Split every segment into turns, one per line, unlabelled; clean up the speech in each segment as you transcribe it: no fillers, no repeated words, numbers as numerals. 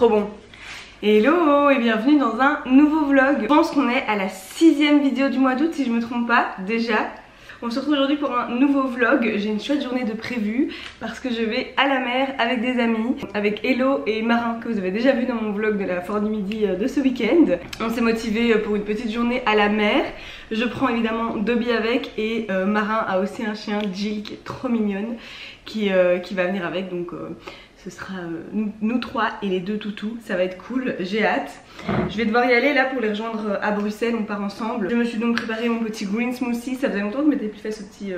Trop bon. Hello et bienvenue dans un nouveau vlog. Je pense qu'on est à la 6e vidéo du mois d'août si je me trompe pas déjà. On se retrouve aujourd'hui pour un nouveau vlog. J'ai une chouette journée de prévue parce que je vais à la mer avec des amis, avec Hello et Marin que vous avez déjà vu dans mon vlog de la Foire du Midi de ce week-end. On s'est motivé pour une petite journée à la mer. Je prends évidemment Dobby avec et Marin a aussi un chien, Jill, qui est trop mignonne, qui va venir avec, donc ce sera nous trois et les deux toutous. Ça va être cool, j'ai hâte. Je vais devoir y aller là pour les rejoindre à Bruxelles, on part ensemble. Je me suis donc préparé mon petit green smoothie. Ça faisait longtemps que je m'étais plus fait ce petit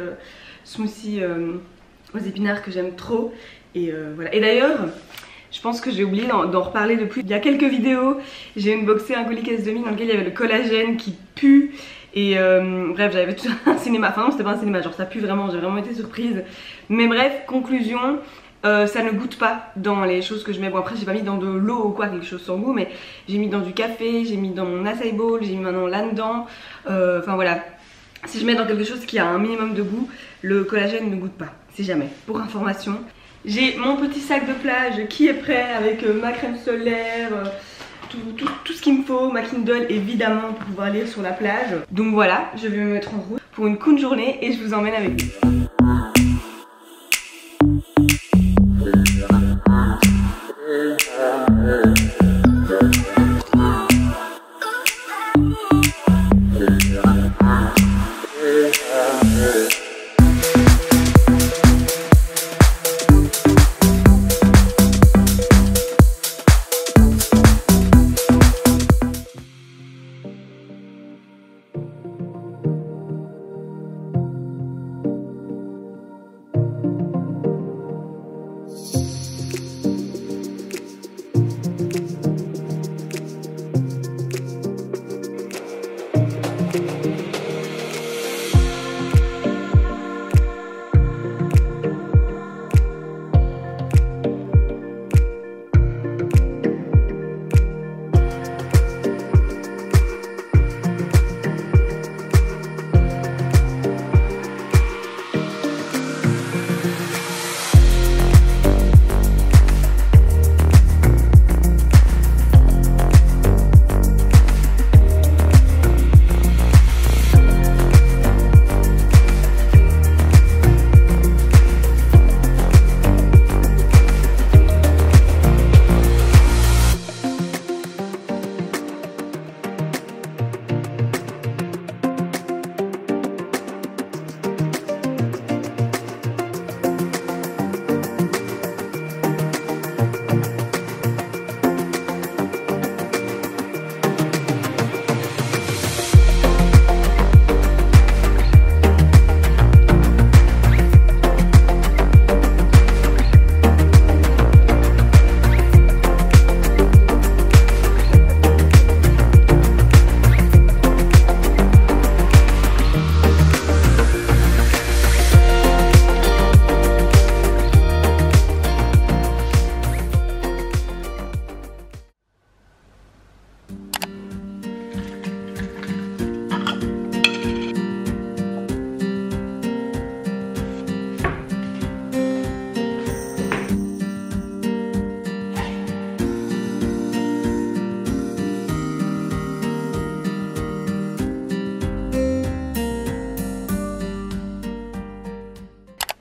smoothie aux épinards que j'aime trop. Et voilà. Et d'ailleurs, je pense que j'ai oublié d'en reparler depuis. Il y a quelques vidéos, j'ai unboxé un colis caisse demi dans lequel il y avait le collagène qui pue. Et bref, j'avais tout un cinéma. Enfin non, c'était pas un cinéma, genre ça pue vraiment, j'ai vraiment été surprise. Mais bref, conclusion. Ça ne goûte pas dans les choses que je mets. Bon, après j'ai pas mis dans de l'eau ou quoi, quelque chose sans goût, mais j'ai mis dans du café, j'ai mis dans mon acai bowl, j'ai mis maintenant là-dedans. Enfin voilà, si je mets dans quelque chose qui a un minimum de goût, le collagène ne goûte pas, c'est jamais. Pour information, j'ai mon petit sac de plage qui est prêt avec ma crème solaire, tout ce qu'il me faut, ma Kindle évidemment pour pouvoir lire sur la plage. Donc voilà, je vais me mettre en route pour une cool journée et je vous emmène avec moi.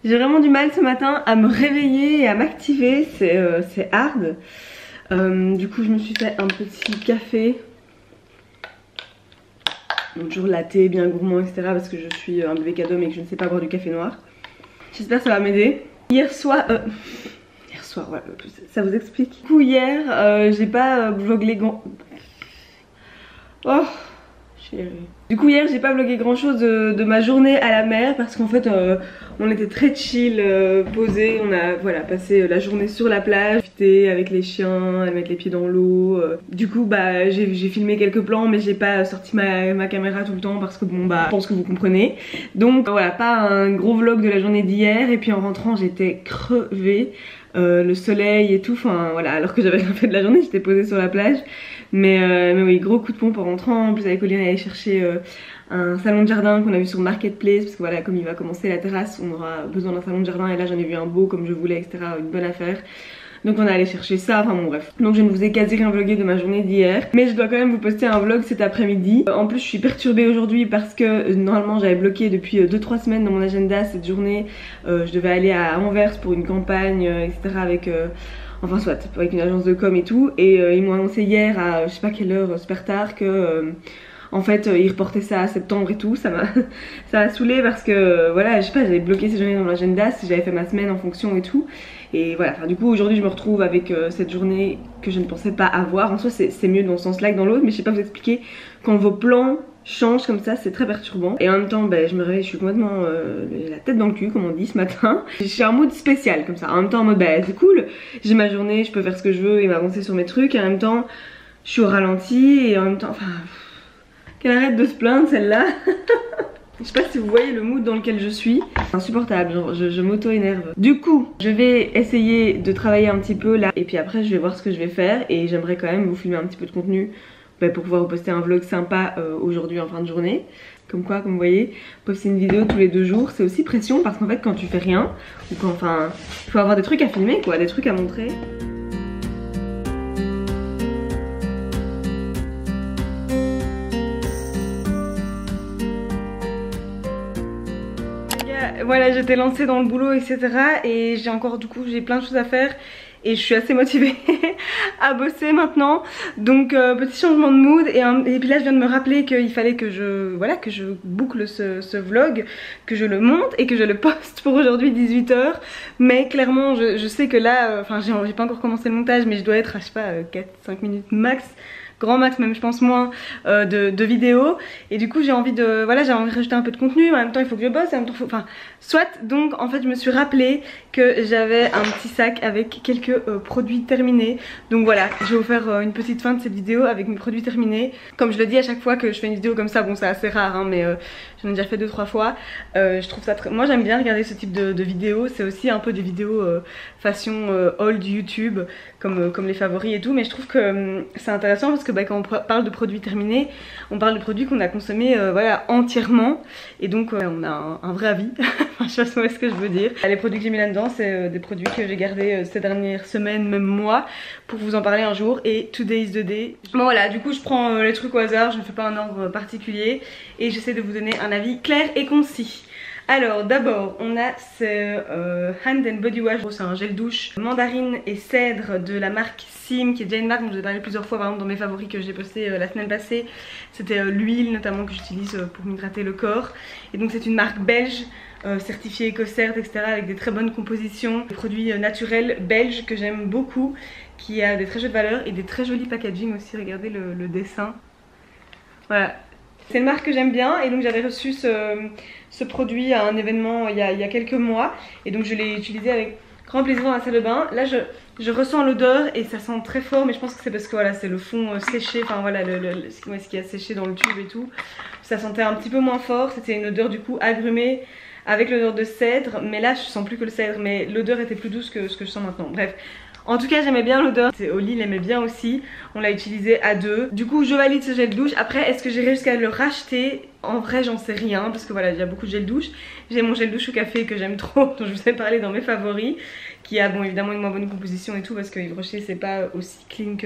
J'ai vraiment du mal ce matin à me réveiller et à m'activer, c'est hard. Du coup je me suis fait un petit café. Donc, toujours latte, bien gourmand, etc. Parce que je suis un bébé cadeau mais que je ne sais pas boire du café noir. J'espère que ça va m'aider. Hier soir, voilà, ça vous explique. Du coup hier, j'ai pas vlogué grand... Oh chérie. Du coup hier j'ai pas vlogué grand chose de ma journée à la mer parce qu'en fait on était très chill, posé, on a voilà, passé la journée sur la plage, avec les chiens, à mettre les pieds dans l'eau. Du coup bah j'ai filmé quelques plans mais j'ai pas sorti ma caméra tout le temps parce que bon bah je pense que vous comprenez. Donc voilà, pas un gros vlog de la journée d'hier et puis en rentrant j'étais crevée. Le soleil et tout, enfin voilà, alors que j'avais rien fait de la journée, j'étais posée sur la plage. Mais oui, gros coup de pompe en rentrant. En plus avec Colline, aller chercher un salon de jardin qu'on a vu sur Marketplace, parce que voilà, comme il va commencer la terrasse, on aura besoin d'un salon de jardin et là j'en ai vu un beau comme je voulais, etc. Une bonne affaire. Donc on est allé chercher ça, enfin bon bref. Donc je ne vous ai quasi rien vlogué de ma journée d'hier, mais je dois quand même vous poster un vlog cet après-midi. En plus je suis perturbée aujourd'hui parce que normalement j'avais bloqué depuis 2-3 semaines dans mon agenda cette journée. Je devais aller à Anvers pour une campagne, etc. avec... Enfin soit, avec une agence de com et tout. Et ils m'ont annoncé hier à je sais pas quelle heure, super tard, que... en fait ils reportaient ça à septembre et tout, ça m'a saoulée parce que voilà, je sais pas, j'avais bloqué ces journées dans mon agenda, si j'avais fait ma semaine en fonction et tout. Et voilà, enfin du coup aujourd'hui je me retrouve avec cette journée que je ne pensais pas avoir. En soi c'est mieux dans ce sens là que dans l'autre, mais je sais pas vous expliquer, quand vos plans changent comme ça c'est très perturbant. Et en même temps je me réveille, je suis complètement la tête dans le cul comme on dit ce matin. Je suis en mode spécial comme ça, en même temps en mode c'est cool, j'ai ma journée, je peux faire ce que je veux et m'avancer sur mes trucs. Et en même temps je suis au ralenti et en même temps, enfin... Qu'elle arrête de se plaindre celle-là. Je sais pas si vous voyez le mood dans lequel je suis. C'est insupportable, genre je m'auto-énerve. Du coup, je vais essayer de travailler un petit peu là. Et puis après, je vais voir ce que je vais faire. Et j'aimerais quand même vous filmer un petit peu de contenu pour pouvoir vous poster un vlog sympa aujourd'hui en fin de journée. Comme quoi, comme vous voyez, poster une vidéo tous les 2 jours, c'est aussi pression. Parce qu'en fait, quand tu fais rien, ou quand, enfin, il faut avoir des trucs à filmer quoi, des trucs à montrer. Voilà, j'étais lancée dans le boulot etc. Et j'ai encore du coup j'ai plein de choses à faire. Et je suis assez motivée à bosser maintenant. Donc petit changement de mood. Et puis là je viens de me rappeler qu'il fallait que je boucle ce vlog, que je le monte et que je le poste pour aujourd'hui 18 h. Mais clairement je sais que là, enfin j'ai pas encore commencé le montage, mais je dois être à je sais pas 4-5 minutes max, grand max même je pense moins de vidéos. Et du coup j'ai envie de rajouter un peu de contenu, mais en même temps il faut que je bosse, en même temps enfin soit. Donc en fait je me suis rappelé que j'avais un petit sac avec quelques produits terminés. Donc voilà, je vais vous faire une petite fin de cette vidéo avec mes produits terminés. Comme je le dis à chaque fois que je fais une vidéo comme ça, bon c'est assez rare hein, mais j'en ai déjà fait 2-3 fois. Je trouve ça très... Moi j'aime bien regarder ce type de vidéos. C'est aussi un peu des vidéos façon old YouTube comme les favoris et tout. Mais je trouve que c'est intéressant parce que quand on parle de produits terminés, on parle de produits qu'on a consommés voilà, entièrement. Et donc on a un vrai avis. Enfin, je sais pas ce que je veux dire. Les produits que j'ai mis là-dedans, c'est des produits que j'ai gardés ces dernières semaines, même mois, pour vous en parler un jour. Et today is the day. Bon voilà, du coup je prends les trucs au hasard, je ne fais pas un ordre particulier. Et j'essaie de vous donner un avis clair et concis. Alors d'abord on a ce Hand and Body Wash, c'est un gel douche mandarine et cèdre de la marque Sim, qui est déjà une marque dont j'ai parlé plusieurs fois par exemple dans mes favoris que j'ai posté la semaine passée. C'était l'huile notamment que j'utilise pour m'hydrater le corps. Et donc c'est une marque belge, certifiée EcoCert etc, avec des très bonnes compositions, des produits naturels belges que j'aime beaucoup, qui a des très jolies valeurs et des très jolis packaging aussi. Regardez le dessin, voilà. C'est une marque que j'aime bien et donc j'avais reçu ce produit à un événement il y a quelques mois. Et donc je l'ai utilisé avec grand plaisir dans la salle de bain. Là je ressens l'odeur et ça sent très fort, mais je pense que c'est parce que voilà, c'est le fond séché, enfin voilà ce qui a séché dans le tube et tout. Ça sentait un petit peu moins fort, c'était une odeur du coup agrumée avec l'odeur de cèdre. Mais là je sens plus que le cèdre, mais l'odeur était plus douce que ce que je sens maintenant. Bref. En tout cas j'aimais bien l'odeur, Oli l'aimait bien aussi, on l'a utilisé à 2. Du coup je valide ce gel douche. Après est-ce que j'irai jusqu'à le racheter? En vrai j'en sais rien parce que voilà, il y a beaucoup de gel douche. J'ai mon gel douche au café que j'aime trop, dont je vous ai parlé dans mes favoris, qui a bon évidemment une moins bonne composition et tout, parce que Yves Rocher c'est pas aussi clean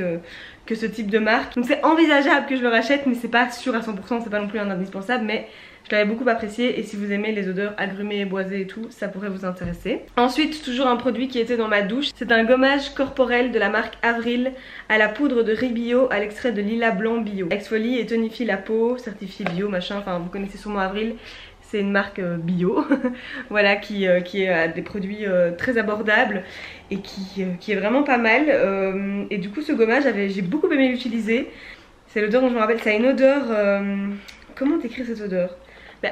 que ce type de marque. Donc c'est envisageable que je le rachète, mais c'est pas sûr à 100%, c'est pas non plus un indispensable, mais je l'avais beaucoup apprécié. Et si vous aimez les odeurs agrumées et boisées et tout, ça pourrait vous intéresser. Ensuite toujours un produit qui était dans ma douche, c'est un gommage corporel de la marque Avril à la poudre de riz bio à l'extrait de lilas blanc bio. Exfolie et tonifie la peau, certifié bio machin, enfin vous connaissez sûrement Avril. C'est une marque bio voilà, qui a des produits très abordables et qui est vraiment pas mal. Et du coup ce gommage j'ai beaucoup aimé l'utiliser. C'est l'odeur dont je me rappelle, ça a une odeur... comment t'écris cette odeur?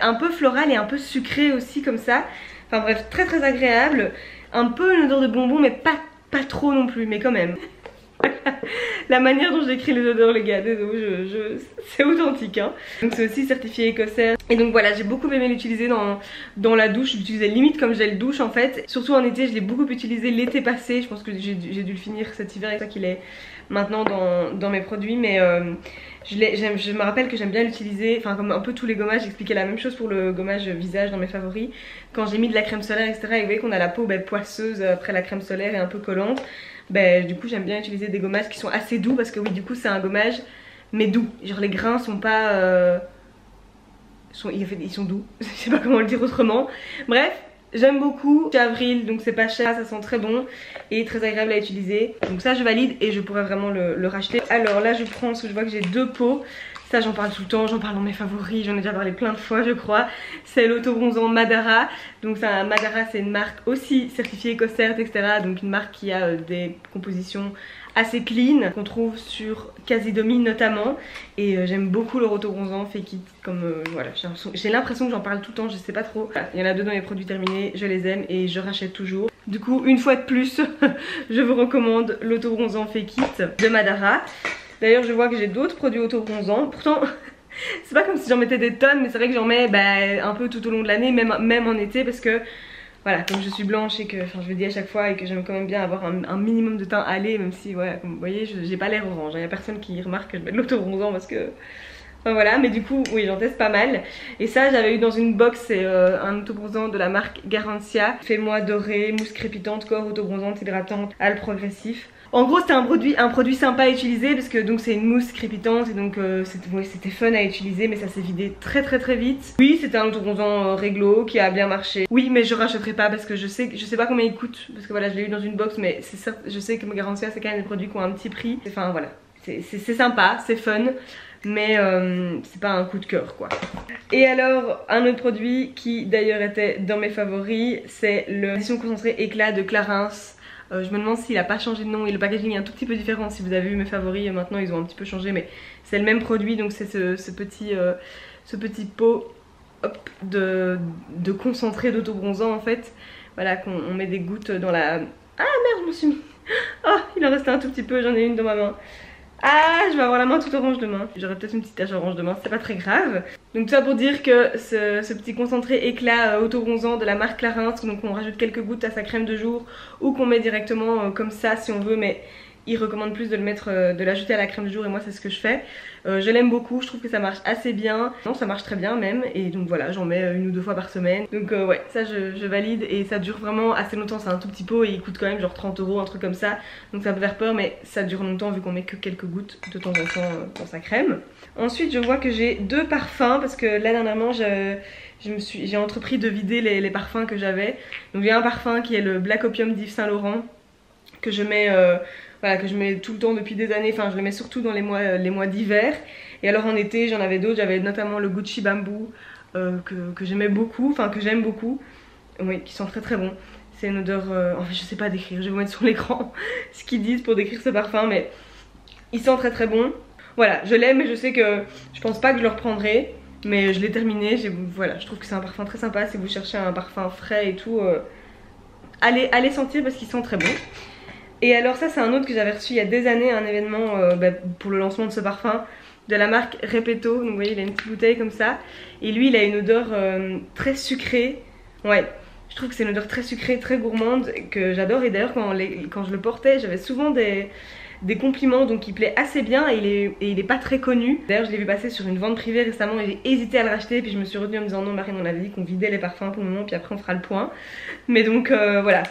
Un peu floral et un peu sucré aussi comme ça. Enfin bref, très très agréable. Un peu une odeur de bonbon, mais pas trop non plus, mais quand même. La manière dont j'écris les odeurs les gars, désolé, c'est authentique hein. Donc c'est aussi certifié EcoCert. Et donc voilà, j'ai beaucoup aimé l'utiliser dans la douche. Je l'utilisais limite comme gel douche en fait. Surtout en été, je l'ai beaucoup utilisé l'été passé. Je pense que j'ai dû le finir cet hiver, et ça qu'il est maintenant dans mes produits. Mais je me rappelle que j'aime bien l'utiliser, enfin comme un peu tous les gommages. J'expliquais la même chose pour le gommage visage dans mes favoris. Quand j'ai mis de la crème solaire etc, et vous voyez qu'on a la peau poisseuse après la crème solaire et un peu collante. ben, du coup j'aime bien utiliser des gommages qui sont assez doux parce que oui, du coup c'est un gommage mais doux, genre les grains sont pas ils sont doux, je sais pas comment le dire autrement. Bref, j'aime beaucoup, chez Avril, donc c'est pas cher, ça sent très bon et très agréable à utiliser. Donc ça je valide et je pourrais vraiment le racheter. Alors là je prends, parce que je vois que j'ai 2 pots. Ça j'en parle tout le temps, j'en parle dans mes favoris, j'en ai déjà parlé plein de fois je crois. C'est l'auto-bronzant Madara. Donc Madara c'est une marque aussi certifiée EcoCert, etc. Donc une marque qui a des compositions assez clean qu'on trouve sur Casidomi notamment. Et j'aime beaucoup leur auto-bronzant Fake It. Comme voilà, j'ai l'impression que j'en parle tout le temps, je sais pas trop. Voilà, il y en a 2 dans les produits terminés, je les aime et je rachète toujours. Du coup une fois de plus je vous recommande l'auto-bronzant Fake It de Madara. D'ailleurs je vois que j'ai d'autres produits auto-bronzants. Pourtant c'est pas comme si j'en mettais des tonnes, mais c'est vrai que j'en mets un peu tout au long de l'année, même en été, parce que voilà, comme je suis blanche et que, enfin je le dis à chaque fois, et que j'aime quand même bien avoir un minimum de teint allé, même si ouais, comme vous voyez j'ai pas l'air orange, il y a personne qui remarque que je mets de l'auto-bronzant parce que... Enfin voilà, mais du coup oui j'en teste pas mal. Et ça j'avais eu dans une box, c'est un auto-bronzant de la marque Garancia. Fais-moi doré, mousse crépitante, corps auto-bronzante, hydratante, hâle progressif. En gros c'était un produit sympa à utiliser parce que donc c'est une mousse crépitante et donc c'était fun à utiliser, mais ça s'est vidé très vite. Oui c'était un auto-bronzant réglo qui a bien marché. Oui mais je rachèterai pas parce que je sais pas combien il coûte, parce que voilà je l'ai eu dans une box, mais je sais que Garancia c'est quand même des produits qui ont un petit prix. Enfin voilà, c'est sympa, c'est fun, mais c'est pas un coup de cœur quoi. Et alors un autre produit qui d'ailleurs était dans mes favoris, c'est le édition concentrée éclat de Clarins. Je me demande s'il a pas changé de nom et le packaging est un tout petit peu différent. Si vous avez vu mes favoris, maintenant ils ont un petit peu changé, mais c'est le même produit. Donc c'est ce petit pot hop, de concentré d'auto-bronzant en fait. Voilà, qu'on met des gouttes dans la... Ah merde, je me suis mis... Oh, il en restait un tout petit peu, j'en ai une dans ma main. Ah, je vais avoir la main toute orange demain. J'aurai peut-être une petite tache orange demain, c'est pas très grave. Donc tout ça pour dire que ce petit concentré éclat auto-bronzant de la marque Clarins, donc on rajoute quelques gouttes à sa crème de jour ou qu'on met directement comme ça si on veut, mais il recommande plus de le mettre, de l'ajouter à la crème de jour et moi c'est ce que je fais. Je l'aime beaucoup, je trouve que ça marche assez bien. Non, ça marche très bien même, et donc voilà, j'en mets 1 ou 2 fois par semaine. Donc ouais, ça je valide et ça dure vraiment assez longtemps. C'est un tout petit pot et il coûte quand même genre 30 €, un truc comme ça. Donc ça peut faire peur, mais ça dure longtemps vu qu'on met que quelques gouttes de temps en temps dans sa crème. Ensuite je vois que j'ai 2 parfums parce que là dernièrement j'ai entrepris de vider les parfums que j'avais. Donc j'ai un parfum qui est le Black Opium d'Yves Saint Laurent que je mets... Voilà, que je mets tout le temps depuis des années, enfin je le mets surtout dans les mois d'hiver. Et alors en été j'en avais d'autres, j'avais notamment le Gucci Bamboo que j'aimais beaucoup, enfin que j'aime beaucoup. Oui, qui sont très bons. C'est une odeur, en fait je sais pas décrire, je vais vous mettre sur l'écran ce qu'ils disent pour décrire ce parfum, mais il sent très bon. Voilà, je l'aime et je sais que je pense pas que je le reprendrai, mais je l'ai terminé, voilà, je trouve que c'est un parfum très sympa. Si vous cherchez un parfum frais et tout, allez sentir parce qu'il sent très bon. Et alors ça c'est un autre que j'avais reçu il y a des années à un événement pour le lancement de ce parfum de la marque Repetto. Donc vous voyez il a une petite bouteille comme ça. Et lui il a une odeur très sucrée. Ouais, je trouve que c'est une odeur très sucrée, très gourmande que j'adore. Et d'ailleurs quand je le portais j'avais souvent des compliments, donc il plaît assez bien et il est pas très connu. D'ailleurs je l'ai vu passer sur une vente privée récemment et j'ai hésité à le racheter. Puis je me suis retenue en me disant non Marine, on avait dit qu'on vidait les parfums pour le moment puis après on fera le point. Mais donc voilà.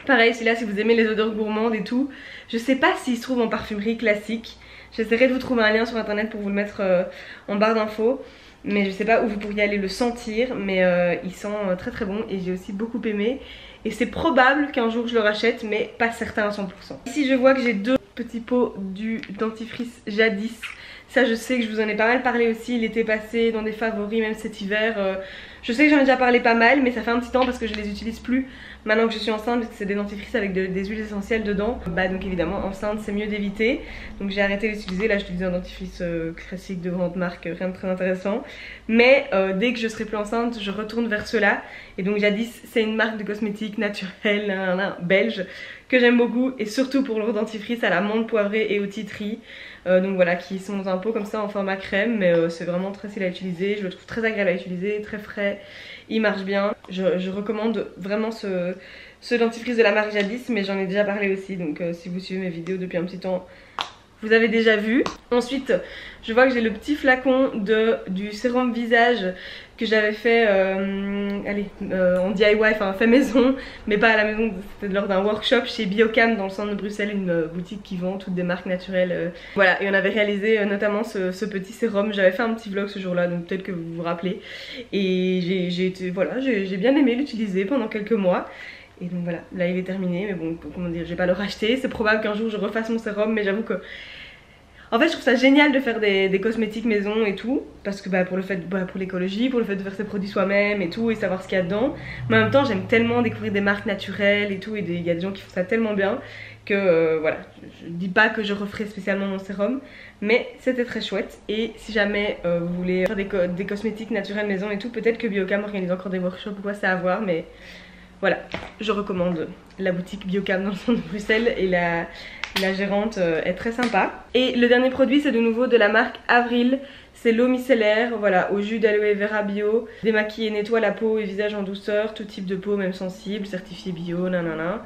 Pareil, celui-là, si vous aimez les odeurs gourmandes et tout, je sais pas s'il se trouve en parfumerie classique. J'essaierai de vous trouver un lien sur internet pour vous le mettre en barre d'infos. Mais je sais pas où vous pourriez aller le sentir, mais il sent très bon et j'ai aussi beaucoup aimé. Et c'est probable qu'un jour je le rachète, mais pas certain à 100%. Ici je vois que j'ai 2 petits pots du dentifrice Jadis. Ça je sais que je vous en ai pas mal parlé aussi l'été passé dans des favoris, même cet hiver. Je sais que j'en ai déjà parlé pas mal, mais ça fait un petit temps parce que je les utilise plus maintenant que je suis enceinte, parce que c'est des dentifrices avec des huiles essentielles dedans. Bah donc évidemment enceinte c'est mieux d'éviter. Donc j'ai arrêté d'utiliser, là j'utilise un dentifrice classique de grande marque, rien de très intéressant. Mais dès que je serai plus enceinte, je retourne vers ceux-là. Et donc Jadis c'est une marque de cosmétiques naturelle, belge, que j'aime beaucoup. Et surtout pour leur dentifrice à la menthe poivrée et au tea tree. Donc voilà, qui sont dans un pot comme ça en format crème, mais c'est vraiment très facile à utiliser. Je le trouve très agréable à utiliser, très frais, il marche bien. Je recommande vraiment ce dentifrice de la marque Jadis, mais j'en ai déjà parlé aussi. Donc si vous suivez mes vidéos depuis un petit temps, vous avez déjà vu. Ensuite je vois que j'ai le petit flacon du sérum visage que j'avais fait en DIY, enfin fait maison, mais pas à la maison, c'était lors d'un workshop chez Biocam dans le centre de Bruxelles, une boutique qui vend toutes des marques naturelles. Voilà, et on avait réalisé notamment ce petit sérum. J'avais fait un petit vlog ce jour-là, donc peut-être que vous vous rappelez. Et j'ai bien aimé l'utiliser pendant quelques mois. Et donc voilà, là il est terminé, mais bon, comment dire, je vais pas le racheter. C'est probable qu'un jour je refasse mon sérum, mais j'avoue que... En fait je trouve ça génial de faire des cosmétiques maison et tout, parce que pour l'écologie, pour le fait de faire ses produits soi-même et tout, et savoir ce qu'il y a dedans. Mais en même temps j'aime tellement découvrir des marques naturelles et tout, et il y a des gens qui font ça tellement bien que voilà, je dis pas que je referai spécialement mon sérum, mais c'était très chouette. Et si jamais vous voulez faire des cosmétiques naturels maison et tout, peut-être que Biocam organise encore des workshops ou quoi, c'est à voir, mais voilà, je recommande la boutique Biocam dans le centre de Bruxelles, et la gérante est très sympa. Et le dernier produit, c'est de nouveau de la marque Avril. C'est l'eau micellaire, voilà, au jus d'aloe vera bio. Démaquille et nettoie la peau et visage en douceur, tout type de peau, même sensible, certifié bio, nanana.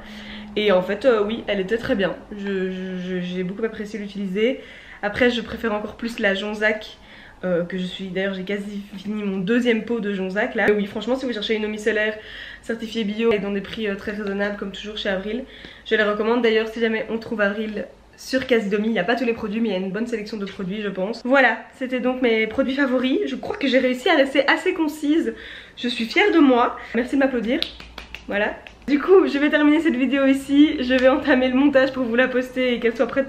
Et en fait, oui, elle était très bien. J'ai beaucoup apprécié l'utiliser. Après, je préfère encore plus la Jonzac. Que je suis, d'ailleurs j'ai quasi fini mon deuxième pot de Jonzac là. Oui, franchement, si vous cherchez une eau micellaire certifiée bio et dans des prix très raisonnables comme toujours chez Avril, je les recommande. D'ailleurs si jamais on trouve Avril sur Casidomi, il n'y a pas tous les produits mais il y a une bonne sélection de produits je pense. Voilà, c'était donc mes produits favoris. Je crois que j'ai réussi à rester assez concise. Je suis fière de moi. Merci de m'applaudir. Voilà. Du coup je vais terminer cette vidéo ici. Je vais entamer le montage pour vous la poster et qu'elle soit prête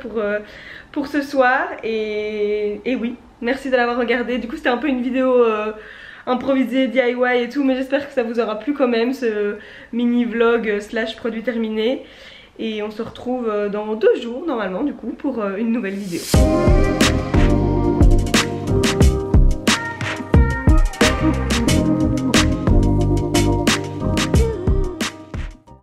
pour ce soir. Et oui, merci de l'avoir regardé. Du coup c'était un peu une vidéo improvisée, DIY et tout, mais j'espère que ça vous aura plu quand même, ce mini vlog slash produit terminé. Et on se retrouve dans 2 jours normalement du coup pour une nouvelle vidéo.